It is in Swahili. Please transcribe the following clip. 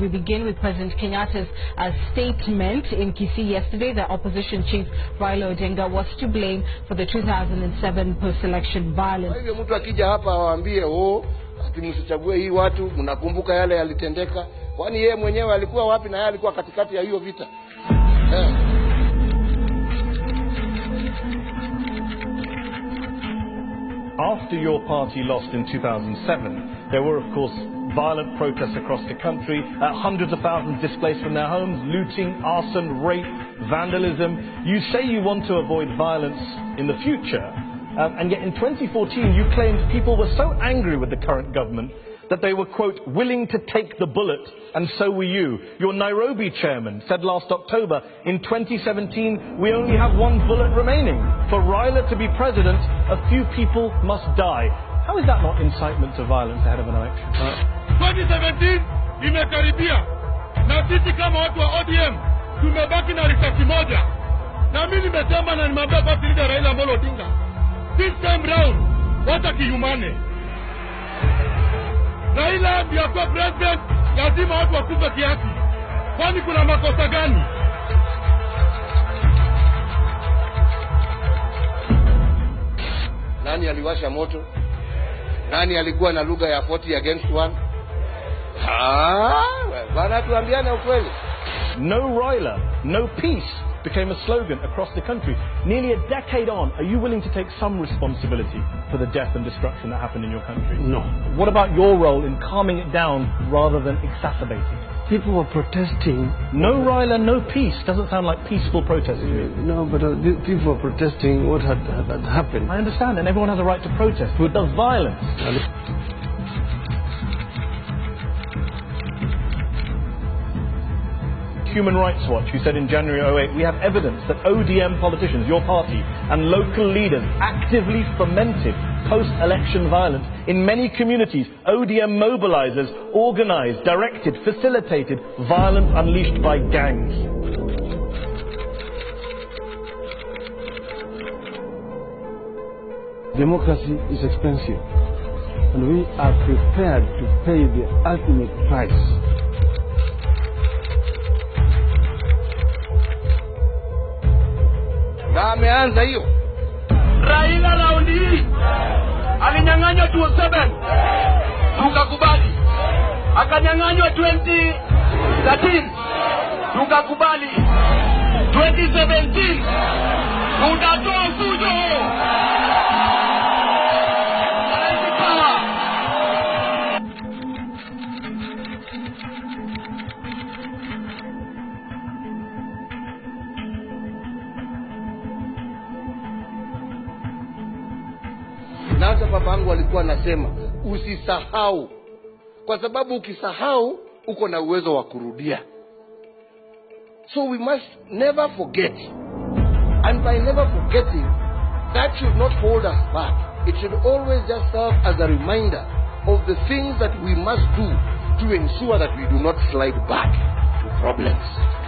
We begin with President Kenyatta's statement in Kisii yesterday that opposition chief Raila was to blame for the 2007 post-election violence. Hivyo mtu akija hapa awaambie ati msichague hii watu, mnakumbuka yale yalitendeka? Kwani yeye mwenyewe alikuwa wapi na yeye alikuwa katikati ya hiyo vita? After your party lost in 2007, there were, of course, violent protests across the country, hundreds of thousands displaced from their homes, looting, arson, rape, vandalism. You say you want to avoid violence in the future, and yet in 2014 you claimed people were so angry with the current government that they were, quote, willing to take the bullet, and so were you. Your Nairobi chairman said last October, in 2017, we only have one bullet remaining. For Raila to be president, a few people must die. How is that not incitement to violence ahead of an election? 2017 imekaribia, na sisi kama watu wa ODM tumebaki na risasi moja. Na mimi nimesema na nimwambia party leader Raila Amolo Odinga, this time round wacha kihumane. Raila ndiye kwa president, lazima watu wakufe kiasi. Kwani kuna makosa gani? Nani aliwasha moto? Nani alikuwa na lugha ya 40 against 1? Bana tuambiane ukweli. No Raila, no peace became a slogan across the country. Nearly a decade on, are you willing to take some responsibility for the death and destruction that happened in your country? No. What about your role in calming it down rather than exacerbating it? People were protesting. No Raila, no peace. Doesn't sound like peaceful protesting to me. No, but people were protesting what had happened. I understand, and everyone has a right to protest, but the violence. Human Rights Watch, who said in January 2008, we have evidence that ODM politicians, your party, and local leaders actively fomented post-election violence. In many communities, ODM mobilizers organized, directed, facilitated violence unleashed by gangs. Democracy is expensive, and we are prepared to pay the ultimate price. Na ameanza hiyo. Raila raundi hii alinyang'anywa 2007 tukakubali, akanyang'anywa 2013 tukakubali, 2017 utatoa fujo. Na hata babangu alikuwa anasema usisahau, kwa sababu ukisahau uko na uwezo wa kurudia. So we must never forget, and by never forgetting, that should not hold us back. It should always just serve as a reminder of the things that we must do to ensure that we do not slide back to problems.